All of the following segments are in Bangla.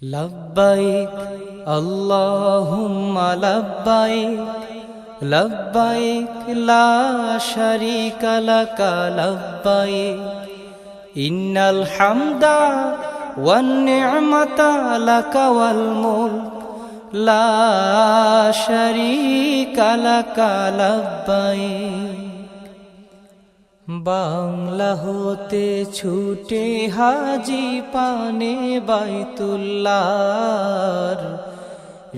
লব্বাইক আল্লাহুম্মা লব্বাইক লব্বাইক লা শারীকা লাকা লব্বাইক ইন্নাল হামদা ওয়ান নি'মাতা লাকা ওয়াল মুলক লা শারীকা লাকা লব্বাইক। বাংলা হতে ছুটে হাজি পানে বাইতুল্লাহর,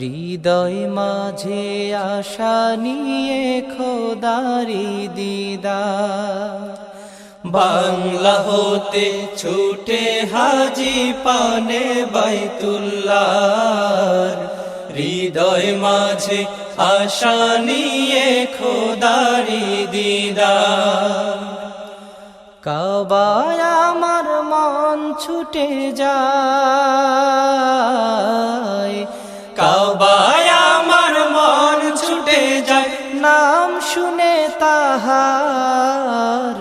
হৃদয় মাঝে আশা নিয়ে খোদারি দিদার। বাংলা হতে ছুটে হাজি পানে বাইতুল্লাহর, হৃদয় মাঝে আশা নিয়ে খোদারি দিদার। কাবায় আমার মন ছুটে যায়, কাবায় আমার মন ছুটে যায়, নাম শুনে তাহার।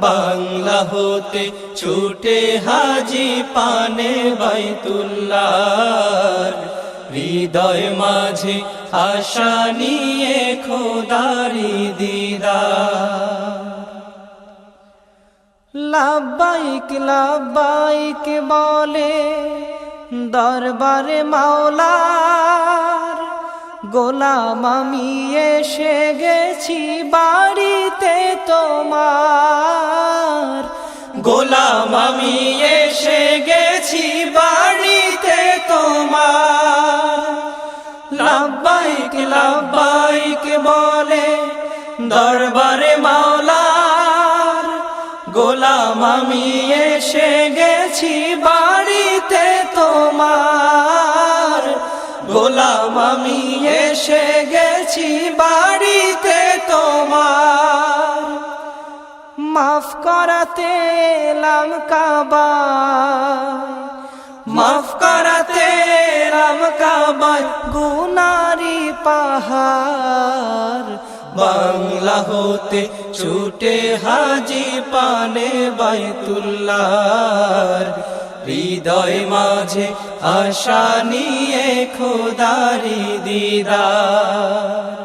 বাংলা হতে ছুটে হাজি পানে বাইতুল্লাহর, হৃদয় মাঝে আশা নিয়ে খোদারি দিদার। লব্বাইক লব্বাইক বলে দরবারে মাওলার, গোলাম আমি এসে গেছি বাড়িতে তোমার। গোলাম আমি এসে গেছি বাড়িতে তোমার। লব্বাইক লব্বাইক বলে দরবারে মাওলার, গোলাম আমি এসে গেছি বাড়িতে তোমার। গোলাম আমি এসে গেছি বাড়িতে তোমার। মাফ করাতে এলাম কাবায়, মাফ করাতে এলাম কাবায়, গুনারি পাহাড়। বাংলা হতে ছুটে হাজি পানে বাইতুল্লাহর, হৃদয় মাঝে আশা নিয়ে খোদারি দিদার।